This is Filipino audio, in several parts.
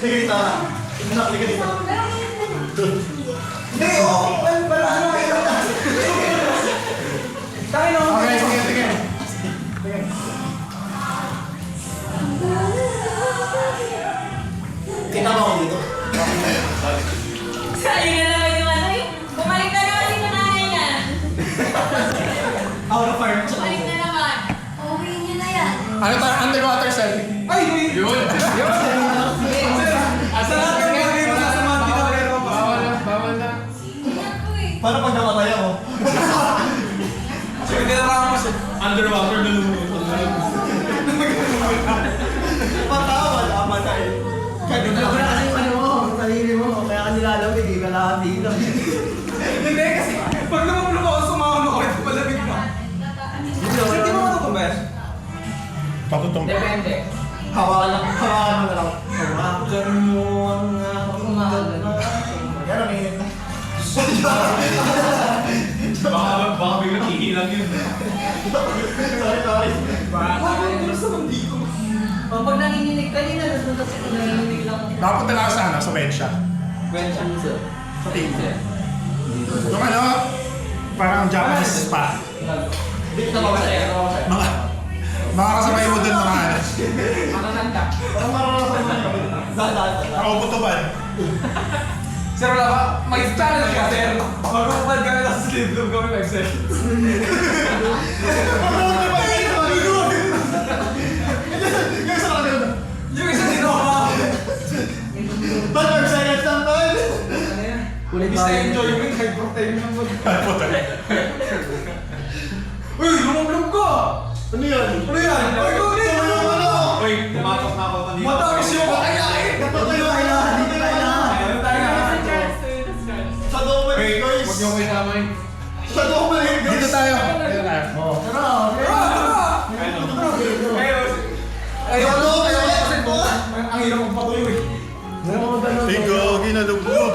Sige dito. Inak, liga dito. Hindi, para ano kayo? Tayo na. Okay, sige. Sige. Kita mo ako dito. Sa'yo na naman yung ano eh. Bumalik na naman yung nanay niya. Out of fire. Bumalik na naman. Okay niyo na yan. Ano tayo? Underwater selfie. Ay, Yun. Sa lahat ng gagawin mo sa mga pinapero mo. Bawal na. Iyak ko eh. Paano pag namatay ako? Sige, tinatawag mo siya. Underwater na lumulutong na lang. Patawad, amatay. Ganun na kasi yung ano mo, sarili mo, kaya ka nilalawig, hindi ka lahat dito. Hindi, kasi pag naman ako sumama ako, ito palamig na. Hindi mo matutumbes? Patutong. Depende. Hawakan mo na lang. Hawakan mo ang aking ganda. Yan ang init na. Baka biglang hihilang yun. Sorry. Bakit gusto mong dito? Pag nanginginig ka din, nalulunod kasi nanginginig lang. Dapat talaga sa ano, sa Bensya. Question sir. Sa tingin. Yung ano, parang Japanese spa. Dito na ba siya? Mga kasabay mo dun mga ano. Makakanta. Parang maranasan mo na. Dahan. Nakaputuban. Sir, wala ba? May challenge ka, sir. Magkakapad kami lang sa lindom kami 5 seconds. Yung isa dito ako. Ba't 5 seconds lang tol? Ibig sa enjoyment, high protein lang mo. Puta. Uy, lumamlog ka! Ano yan? Ano yan? Uy, ulit! Uy, pumatok na ako kanina. Matamis yung kakayain! Dito kailangan. Ano tayo? Sa doon Wait, guys. huwag niyo ko itamay. Sa doon guys. Dito tayo. Dito tayo. Ang hirap mong patuloy. Tigo, ginaluglog.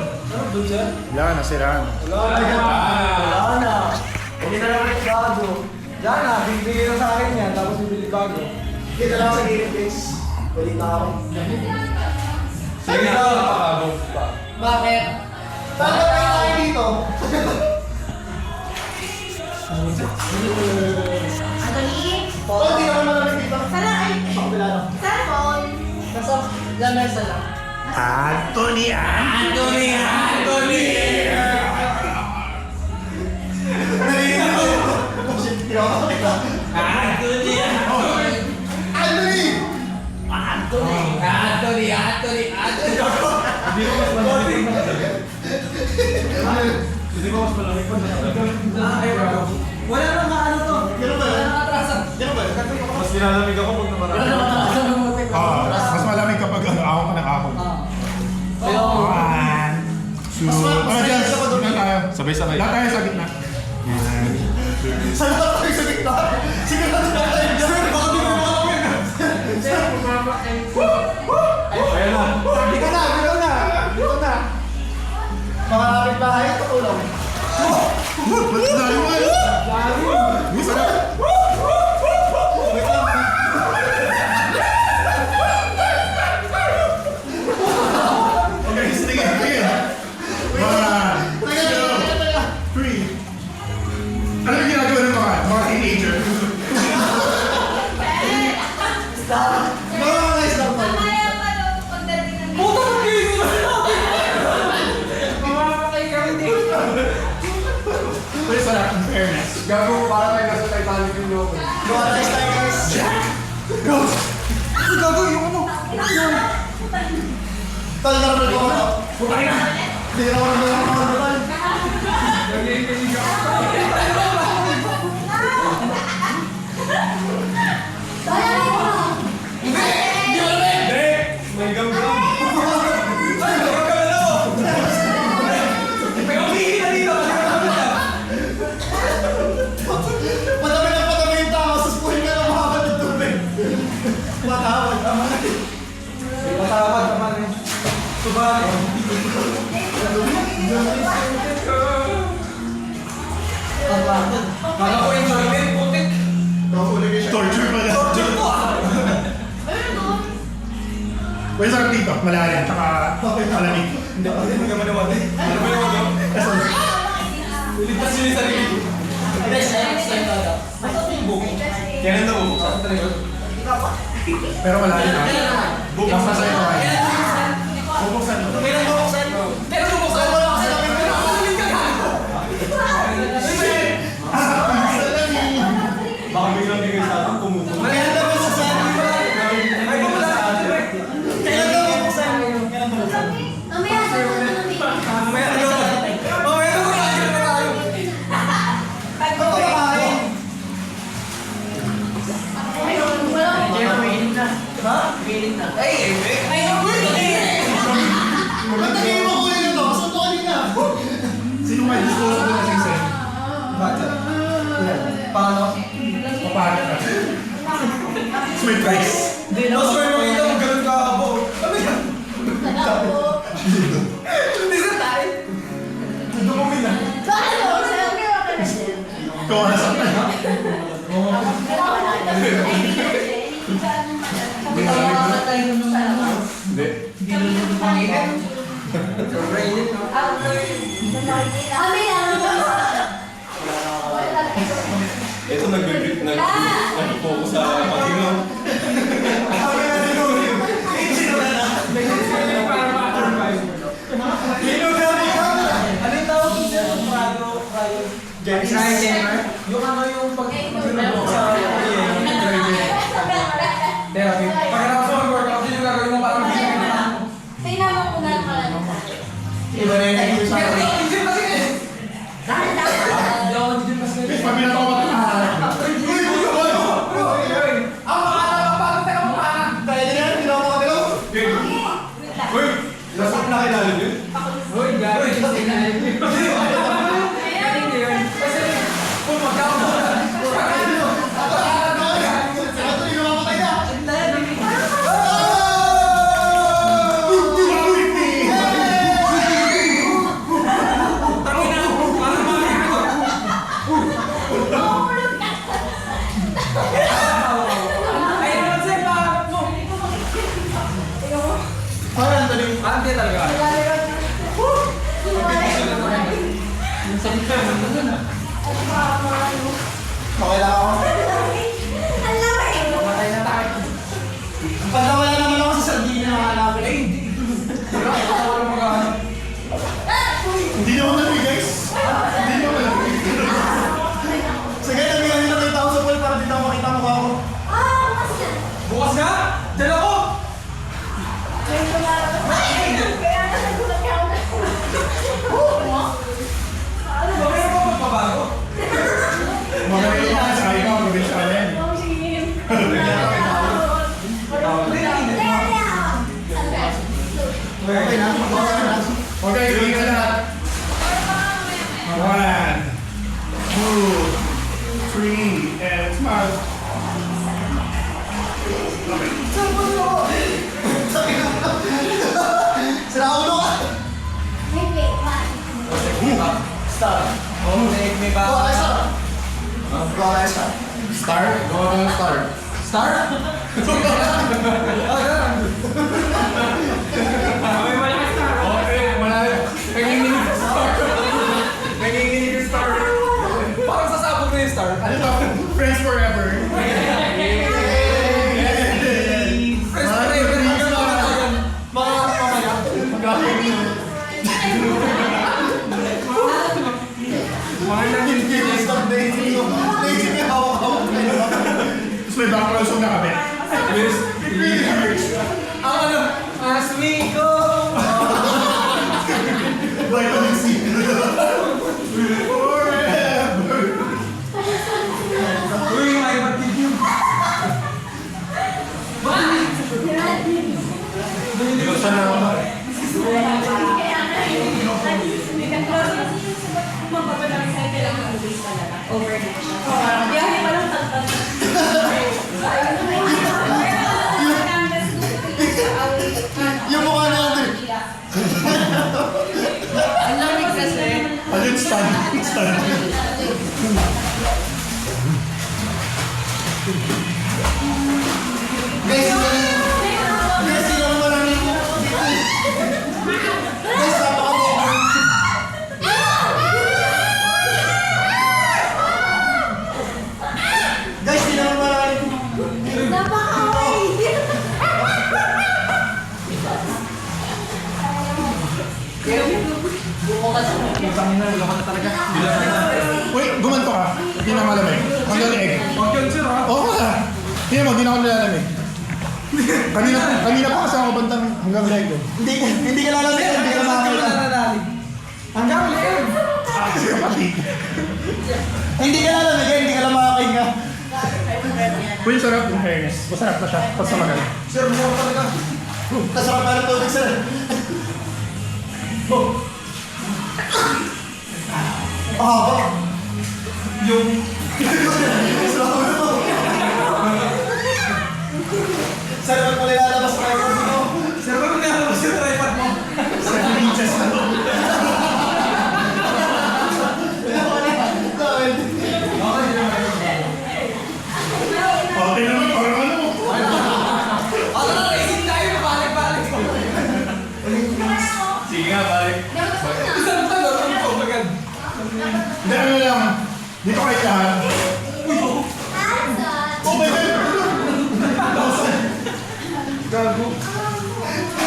Yan, nasiraan. Wala na. Hindi na lang ulit bago. Diyan na, bibigyan na sa akin yan, tapos bibili bago. Dito lang sa gilid guys. Balik na ako. Sige na, nakakabog pa. Bakit? Saan ba tayo dito? Anthony? Oh, hindi naman malamig dito. Sana ay... Sa kabila na. Cellphone. Nasa lamesa lang. Anthony! Oh shit, hindi ako makakita. Hindi ko mas malamig pa Wala nang ano to. Ganun ba? Wala nang atrasan. Ganun ba? Mas nilalamig ako pag namarami. Mas malamig kapag ahon ka ng ahon. Pero... 1, 2, mas dyan. sa padumi. Dito tayo. Sabay-sabay. Lahat tayo sa gitna. Saan ba tayo sa gitna? Sige na tayo dyan. Sir, baka di mo makakawin. Ayan na. Dito na. Mga kapitbahay, tutulong. Ba't layo nga yun? Gusto na. Wait lang. Okay, sige. 1, 2, 3. Ano yung ginagawa ng mga teenager? Mga guys lang po. Mamaya pa daw pagdating ng... Puta ng game nila! Mamamatay kami dito. Pero sa lahat, in fairness. Gago, para tayo nasa Titanic yung loob. Mga guys tayo guys. Gago, yung ano? Tal na naman ko. Putang ina. Hindi na ako naman ako naman. Nag-iinig ako. May gam-gam. Ay, nakakala ko. May umihi na dito. Patami yung tao. Suspuhin ka ng mga ng tubig. Matawag naman. Matawag naman eh. Subalit. Kala ko enjoyment, putik. Torture pa yan. Torture to ah. Ayun doon. May sarap dito, malalim, tsaka malamig. Hindi ka manawan eh. Ano ba yung ano? Ligtas yun yung sarili ko. Kailan na bubuksan? Pero malalim na. Basta sa'yo ko kaya. Bubuksan mo. Kailan bubuksan? Kailan bubuksan? Wala kasi namin pero baka biglang bigay sa atin pumupunta. Kailan na bubuksan? Ay, bubuksan. Kailan na bubuksan? Kailan bubuksan? Mamaya na Mamaya na kumain na tayo. Ano ba kumain? Ha? Ay, ba't naging mo kunin ito? Saan to kanina? Sino may disposal na si Sen? Bakit? Paano? Papalit ka. Sweet rice. Mas may makita kung ganun kakabo. Ano yan? Hindi sa tayo. Ito mo mina. Ikaw na sa tayo. Hindi. Ito nag-focus sa pag-ingaw. Ano yung tawag ko siya? Yung ano yung pag-ingaw sa Therapy. Pagkatapos mo mag-workout, yun yung gagawin mo para mag-gym ka. iba na yung nag-gym sa akin. Gym kasi eh. Hindi ako mag-gym kasi. Guys, pag binatawa ka na. Ang makakapagpapagod tayo mo ka. Kaya din yan, hindi ako makatilaw. Uy, lasap na kilala yun. Uy, gagawin kasi na. Kasi kung magkakaroon na. Ito yung mamatay na. Parang dali. Ante talaga. Okay lang ako. Pag nawala naman ako sa sardina, nakakalapit. Ay, hindi. Hindi naman nalagay, guys. Hindi naman nalagay. Sige, nabigyan nila 10,000 pool para dito ako makita mukha ko. Bukas na! Diyan ako! Ano ba? Meron pa magbabago? Magaling ka sa ayaw, magaling siya rin. Okay na. Okay, bigyan ka lahat. 1, 2, 3, and smile. Sira ulo ka. Star. May ba? Go, star. Go, star. Star? Go na star. Star? Okay, malalim. Nanginginig yung star. Nanginginig yung star. Parang sasabog na yung star. Ano to? Friends forever. Friends forever. Mga mamaya. Mga nanginginig. Stop dating mo. Dating mo, hawak-hawak kayo. Tapos may background song na kape. Yes. Ang ano? As we go. Vitamin C. Forever. Uy, may batid yun. Saan na ako? Yung mukha na natin. Ang lamig kasi. Alin stand? Stand. Guys, sino naman ang Hanggang leg. Huwag yun, sir, ha? Oo nga. Tingnan mo, di na ako nilalamig. Kanina pa kasi ako bantang hanggang leg. Hindi ka lalamig, hindi ka makakita. Hanggang ulit. Kasi kapatid. Hindi ka lalamig, hindi ka lang makakahinga. Uy, sarap yung fairness. Masarap na siya pag sumagal. Sir, mukha talaga. Kasarap pa ng tubig, sir. Haba. Yung... Sir, ba't pala ilalabas sa kayo mo? Sir, ba't nilalabas yung tripod mo? 7 inches na to. Okay naman, parang ano. Ano na, isin tayo, balik-balik. Sige nga, balik. Isang tanong, ano po, magand? Hindi, ano lang. Dito kayo lahat. Oh my God! Gago.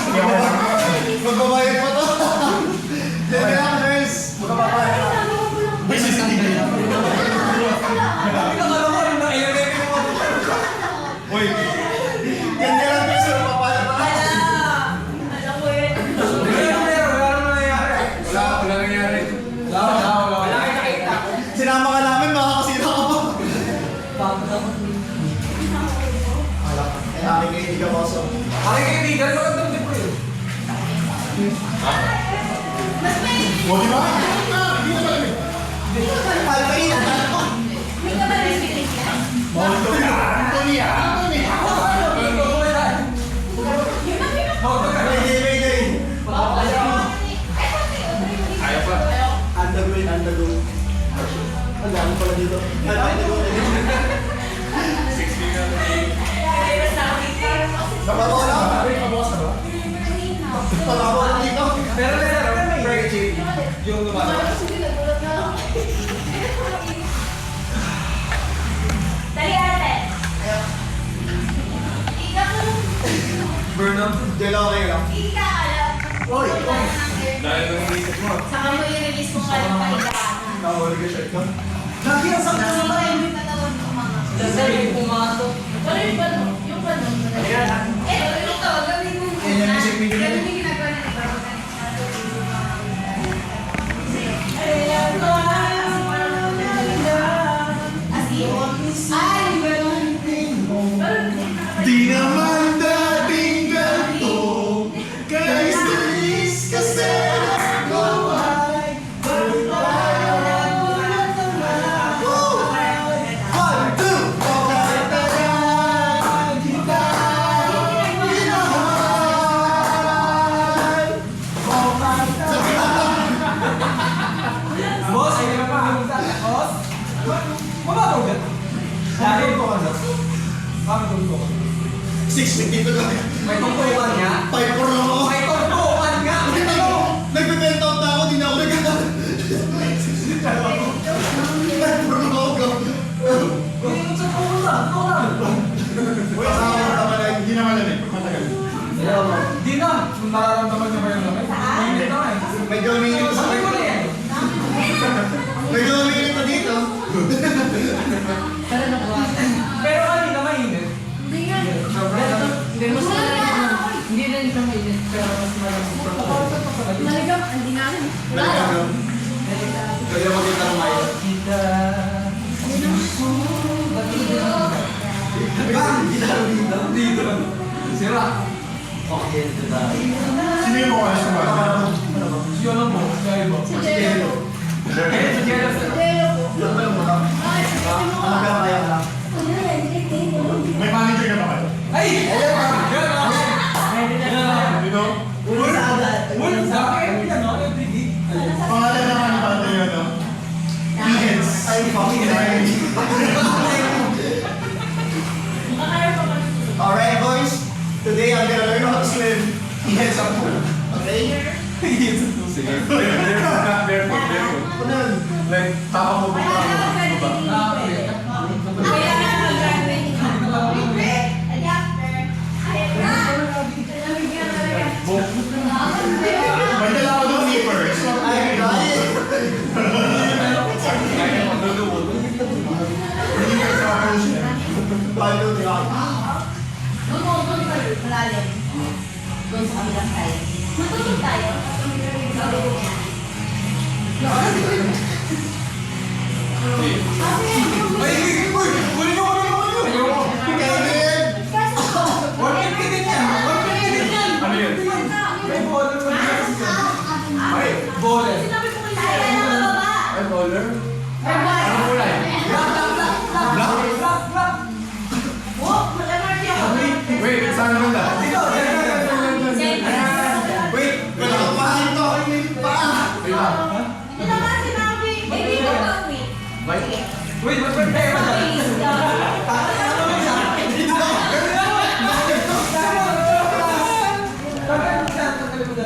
Sige, okay lang. Magbabayad pa to. Dede ako, nurse. Magbabayad pa. May CCTV. Pinakalaman na i-review mo. Uy, Yan ka lang, sir. Papayad pa. Wala nangyari. Wala nakita. Sinama ka namin, makakasira ka pa. Aking kaibigan ko so. Aking kaibigan, magandang din po yun. o di ba? Hindi na malamig. Alpain! Anthony, Anthony, Anthony. Mayday, mayday! Ayaw pa. Undergoing, undergoing. Ang dami pala dito. Undergoing. Nababaw na? Nabawas na ba? Nababaw na dito. Pero Reggie, yung lumalabas. Dali ate. Burnout. Dela ko kayo lang. Ika ka lang. Oy! Dahil nung inisip mo. Saka mo i-release mo ka lang kailangan. Nakawali ka shirt ko. Lagi ang sakit sa Wala tayo. yung katawan ko mga. Kasi yung pumasok. Wala yung balo. Yung balo. Ito, gawin mo muna. Yan yung music video. Ganun yung ginagawa na iba. Ay, ganun. Di naman dating ganito. Guys, dalis kasi ako ay One, two! Pagkatayan kita minahal. Boss, ayun na pa. Boss? Mababaw dyan. Dahil ko ka na. Bakit ko ka? 650 to lang. May tungtukan niya? 5 for lang ako. May tungtukan nga! Nagbe-bent out na ako, di na ako nagkakaroon. 5 for lang ako. Uy, hindi na malamig. Matagal. Di na! Nararamdaman niyo ba yung lamig? Hindi na eh. Medyo umiinit sa Sabi ko na eh. Medyo umiinit na dito. Pero kanina mainit. Hindi nga. Hindi mas malamig. Hindi rin siya mainit. Pero mas malamig. Maligam, hindi nga rin. Nagkakaroon. Kaya magkita ng mayo. Dito. Sira. Okay, ito tayo. Sino yung mga alas naman? Siya lang mo. Kaya mo. Si Jello. Eh, si Jello. Jello po. Ano ba yung muna? Ay, Ano ba yung kaya lang? May manager ka ba kayo? Ay! Yan ah. Dito? Ulo sa agad. Uy, bakit? Yan ah, every day. Pangalan ng ano ba tayo ano? Ians. Ay, fucking dying. Alright, boys. Today, I'm gonna learn how to swim. Yes, I'm cool. Okay? Sige. Barefoot. Ano yun? Like, tapa mo ba? Kailangan mag-graduate ka. Adapter. May dala ko ng nippers. I'm dying. Hindi malalim. Doon sa kabilang side. Matutog tayo. Kunin nyo! Kevin! 150 din yan! 150 din yan! Ano yun? May bowler pa din. Ay, bowler. Sinabi ko kayo tayo na bababa. Ay, bowler? Ano kulay? Black! Oh, mag-MRT ako. Wait, saan mo na? Dito! Wait! Wala ka pa ito! Wait lang. Hindi naman sinabi. Eh, dito pa, wait. Wait. Sige. Wait, wait, wait! Please,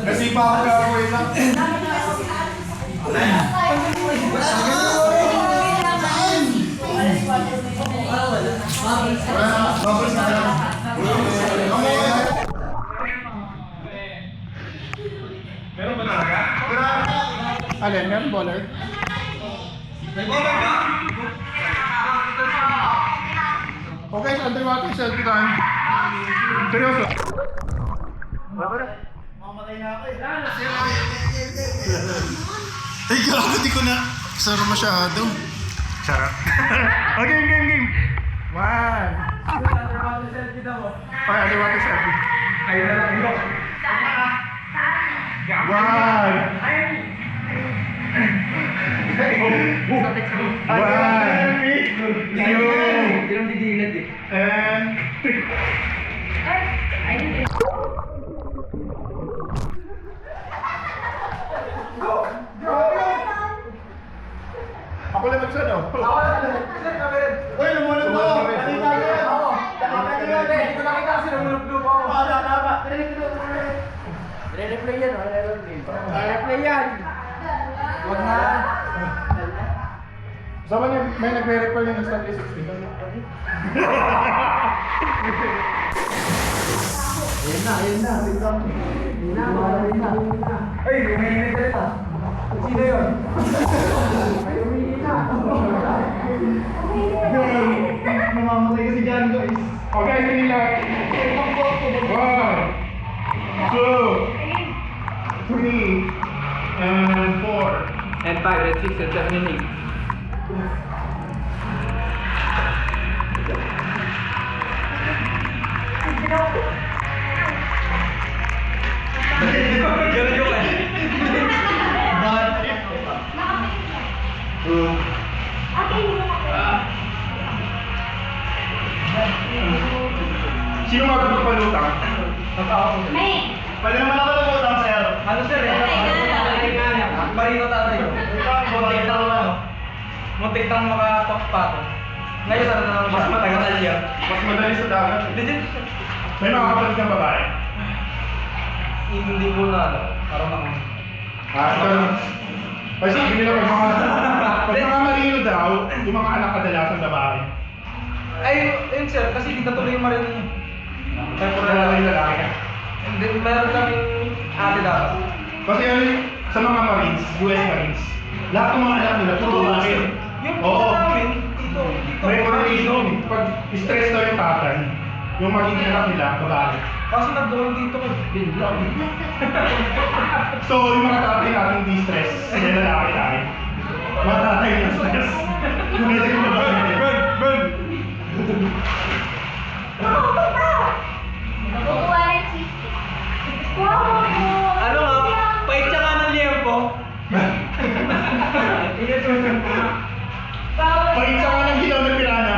Nasipa ako ka, wait lang. Wala na, bubbles na lang. Meron ba talaga? Alin, meron bowler? May bowler ba? Okay, so underwater selfie time. Seryoso. Ay, grabe, di ko na saro masyado. Charot. Okay, game. One. Okay, underwater selfie. Ayun na lang. One. And ako lang magsano. Uy, lumunod mo! Kanina yan! Oo! Hindi ko nakita kasi namulog-log ako. Re-replay yan, re-replay yan. Wag na. Sa mga may nagre-refer yung instant 360. Ayun na! Ay, umiinit ulit ah. Sino yun? Namamatay kasi dyan, guys. Okay, sige lang. 1, 2, 3, and 4. And 5, and 6, and 7, and 8. Ganun yung eh. Sino magpapalutang? May. Pwede naman ako lumutang, sir. Ano sir eh? Marino tatay ko. Muntik tang makapakpato. Ngayon sana na mas matagal yan. Mas madali sa dagat. Legit. May mga kapatid kang babae. Hindi ko na ano. Parang ako. Ito na. Ay, sabi nila pag mga marino daw, yung mga anak kadalasan babae. Ay, yun sir, kasi hindi natuloy yung marino niya. Kaya puro Wala lalaki. yung lalaki. Hindi, meron kaming ate dapat. Kasi ano, sa mga Marines, US Marines, lahat ng mga anak nila, puro babae. Yung Oo. isa namin, dito. May correlation. Pag stress daw yung tatay, yung magiging anak nila, babae. Kasi nagdoon dito kay Binlog. So, yung mga tatay natin di stress, hindi lalaki tayo. Mga tatay na stress. Yung medyo yung babae. Nakukuha ng cheese. Wow! Ano nga, pait siya nga ng liyempo. Pagin sa mga ng hilaw ng pirana.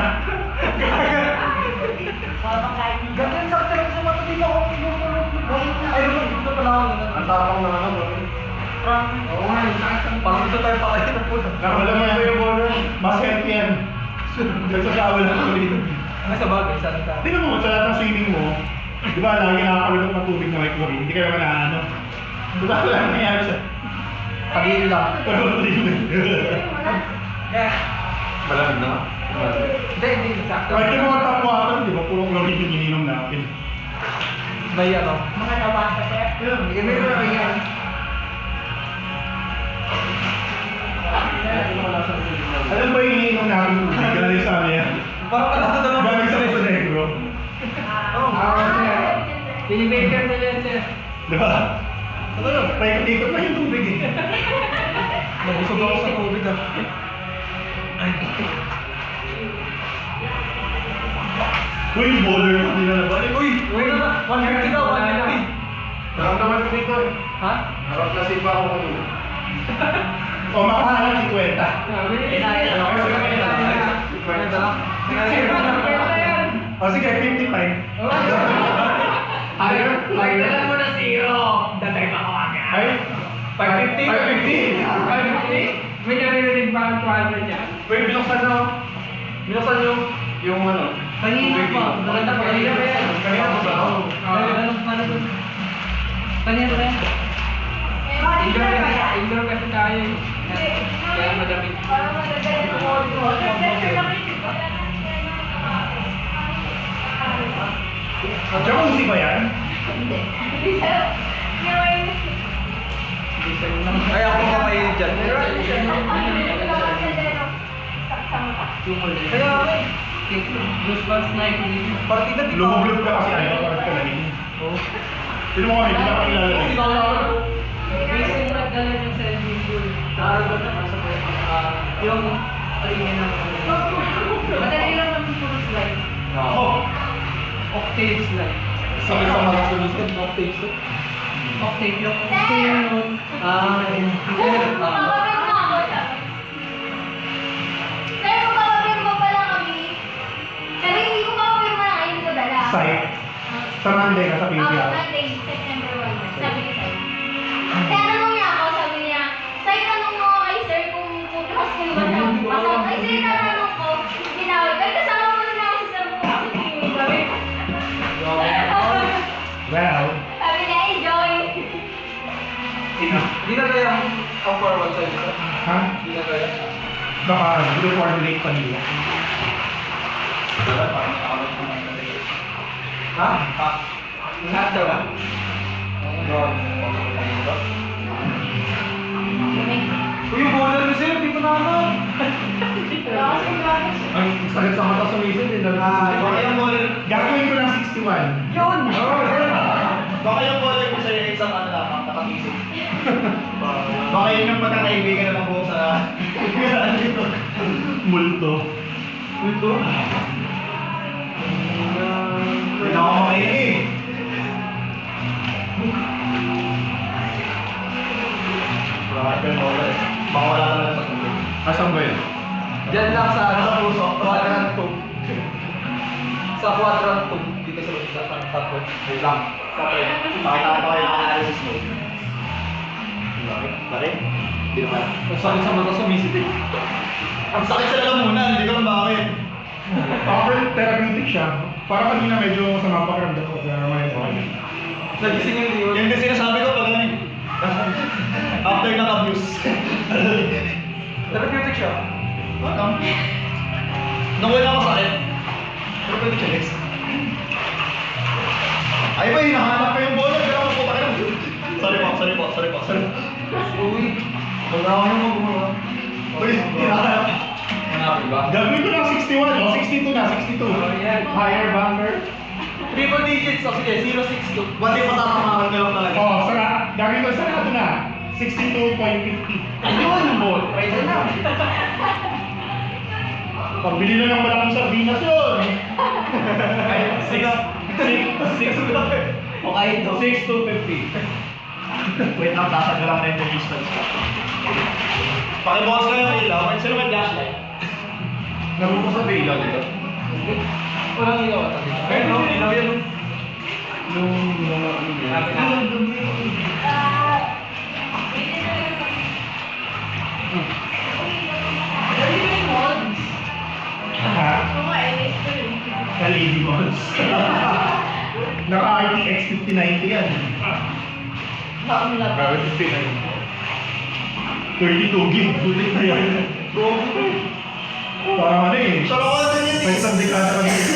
Ganyan sa akin sa mata dito ako. Ay, dito pala ako. Ang tapang na ano, bro. Oo nga, parang gusto tayo pa kayo ng puso. Alam mo yan, yung bowler, mas healthy yan. Nagsasawa lang ako dito. Ay, sa bagay, saan ka? Tingnan mo, sa lahat ng swimming mo, di ba lagi nakakawin ng tubig na may chlorine, hindi ka naman naano. Di ba wala nangyayari siya? Pag-iil lang. Pero Eh, malamig na. hindi, sakto. Kahit yung mga top water, di ba, puro chlorine yung ininom natin. May ano? Mga nabasa, sir. Hindi, may mga yan. Alam ba yung ininom natin tubig? Galing sa amin yan. Parang ka nasa dalawang Galing sa Montenegro. Oo. Pinibaker nila yan, sir. Di ba? Ano, paikot-ikot lang yung tubig eh. Nabusog ako sa COVID ah. Uy, yung bowler hindi na nabalik. Uy! 150 daw, 150! Naramdaman ko dito eh. Ha? Harap na sipa ako kanina. O, makahanap 50. O sige, 55. Pagdalan mo na zero. Datay pa ko agad. Ay, 550. 550? May naririnig pa ang 200 yan? Wait, binuksan na. Binuksan yung ano. Kanina pa. Kanina pa yan. Kanina pa ba? Oo. Kanina pa yan. Indoor pa yan. Indoor kasi tayo eh. Kaya madami. Parang magagaya ng audio. Lecture lang yun, di ba? Jacuzzi ba yan? Hindi. Hindi siya. Heroin. Ay, ako makapainit dyan. Kaya Goosebumps na yung Partida di ba? Lumublob ka kasi ano, parang ka lang. Sino mo kami, hindi na kakilala Hindi eh. ba ako? Recent nagdala ng swimming pool. Nakaroon na yung arena ng Madali lang naman po slide. Oo. octave slide. Sakit sa mga sumisip, no face to. Octave yung octave nun. Makapit mo ako siya. Pero kung makapit mo pala kami, pero hindi ko makapit mo na ngayon ko dala. Site. Sa Monday ka sa PBR. Monday, September 1. Sabi ni Sai. Kaya tanong niya ako, sabi niya, Sai, tanong mo kay sir kung pupukas kayo ba siya kung pasok. Ay, sige, tatanong ko. Tinawag. Ay, kasama mo na ako si sir mo. Kasi hindi mo sabi. Well, Sabi niya, enjoy. Hindi na kaya ang forward side ito. ha? Hindi na kaya. Baka hindi coordinate pa nila. Ha? Ha? Lahat daw ah. Uy, yung bowler ni sir, di pa naman. Wala kasi gamit. Ang sakit sa mata sumisid, hindi na. Baka yung bowler, Gagawin ko ng 61. Yun! baka yung bowler ko sa'yo isang ano lang, nakatisip. Baka yun yung pagkakaibigan na mabuo sa... ano dito. Multo. Ito. Hindi na ako makinig. Baka yung bowler. Baka wala talaga sa tubig. Asan ba yun? Diyan lang sa Nasa puso. quadrant 2. Sa quadrant 2, dito sa tatlo. Wait lang. Pakita ko kayo ng analysis mo. Bakit? Hindi naman. Ang sakit sa mata sumisid eh. Ang sakit sa lalamunan, hindi ko alam bakit. Offer therapeutic siya. Para kanina medyo masama pa karamdam ko. Kaya naman ito. Nagising yung liwan. Yan din sinasabi ko pag ano eh. After ng abuse. Therapeutic siya. Ano? Nung wala ako sakit. Pero pwede siya next. Ay ba, hinahanap ko yung bola. Pero ako po tayo. Sorry po. Uy. Wala ako yung mag-gumawa. Uy, hinahanap. Hanapin ba? Gagawin ko ng 61. O, 62 na. 62. Higher banger. Triple digits. O sige, 062. Bali patatamaan ka lang talaga. O, gagawin ko sarado na. 62.50. Ayun! Ball. Pwede na. Pabili na ng malaking sardinas yun. Ay, 6. Okay, ito. 6.250. Wait lang, tasag lang rin yung distance. Pakibukas kayo ng ilaw. Sino may flashlight? Nabuko sa vela dito. Walang ilaw ata dito. Ayun, no? Ilaw yan, no? Yung mga ano yun. Ha? LED balls. Naka-RTX 5090 yan. Grabe 5090. 32 gig. Bulit na yan. Parang ano eh. Sarap ko natin yan, May eh. isang dekada pa nito.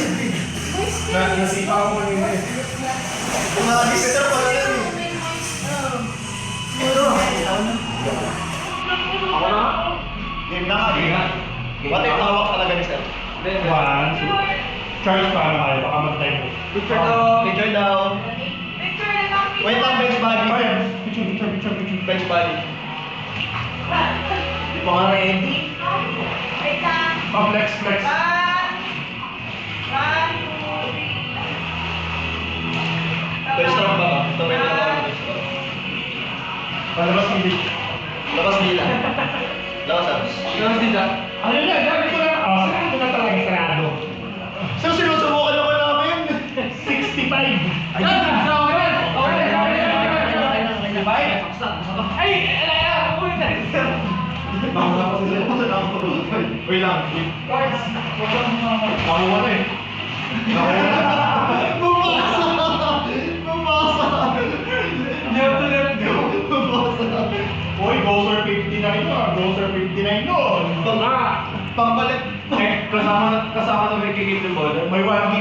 Nasipa ako kanina eh. Kung nakadisitor pala yan, eh. Ako na. Game na nga, game na. What if hawak talaga ni sir? One, two. Charge pa na kayo. Baka mag-time. Picture daw. Picture daw. bench body. Di pa nga ready. Wait lang. Pa-flex, flex. Bench strong ba? Tumay na ba? Palabas hindi. Labas nila. Labas abs. Pero sila. Ano yan? Sabi ko na, sarado na talaga, sarado. So, sinusubukan naman namin. 65. Ayan! Okay! Ay! Uy! Wait lang. Nakuha na eh. Uy, go sir 59 yun. Go sir 59 yun. Pambalik. Kasama na may kikik ng ball. May 1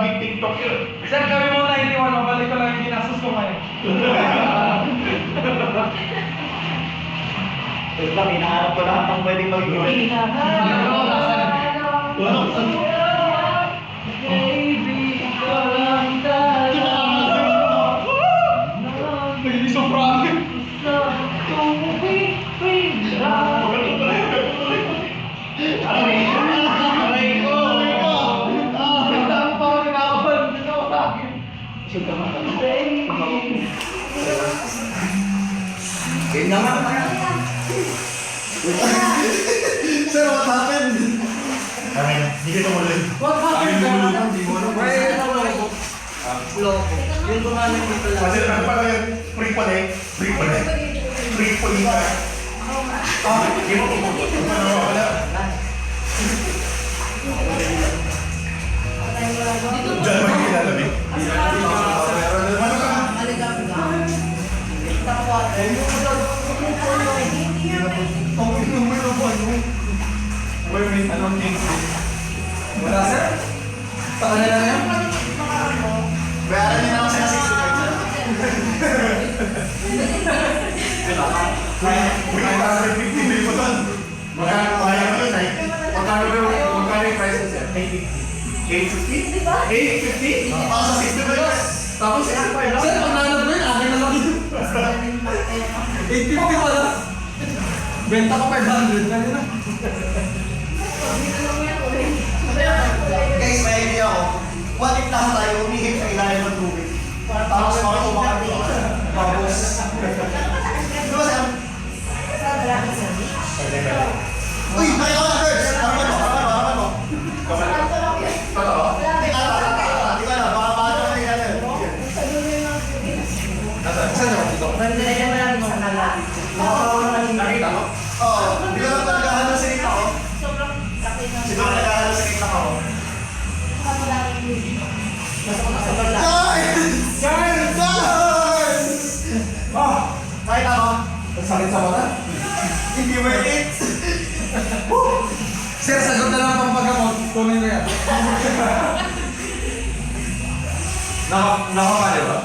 gig TikTok yun. Sir, kami mo 91, mabalik ko lang yung ginastos ko ngayon. Ito lang, hinahanap ko lahat ng pwedeng magiging. Hindi sobrang. Game na nga. Sir, what happened? Okay na, hindi ka tumuloy. What happened? Yung gumamit dito lang. Kasi ano pala yun? Free pala eh. Free pala eh. Free pala eh. Hindi mo pumugot. Ano wala? Diyan mo yung kilalamig. Ano ka? Anong jinx? Wala, sir? Sa kanila na yan? Bayaran niyo na ako sa 350 bill mo doon. Magkano kaya mo yun ay? Magkano yung prices yan? 850? 850? Baka sa 60 ba yun? Tapos, sir, pag nanap mo yun, akin na lang yun. 850 pala. Benta ko 500. Kaya na. Guys, may idea ako. What if lahat tayo umihip sa ilalim ng tubig? Tapos makukuha ko. Tapos... Di ba, Sam? Uy! Nakita ko na, Birds! Harapan mo, harapan mo. Totoo? Di ka na, baka paano na yung ano. Saan naman dito? Nakita mo? Oo, hindi ko lang naghahanap sa kita ko. Siguro naghahanap sa kita ko. Guys! Guys! Oh! Nakita mo? Ang sakit sa mata. Hindi worth it! Sir, sagot na lang pampagamot. Kunin ko yan. Nakapali ba?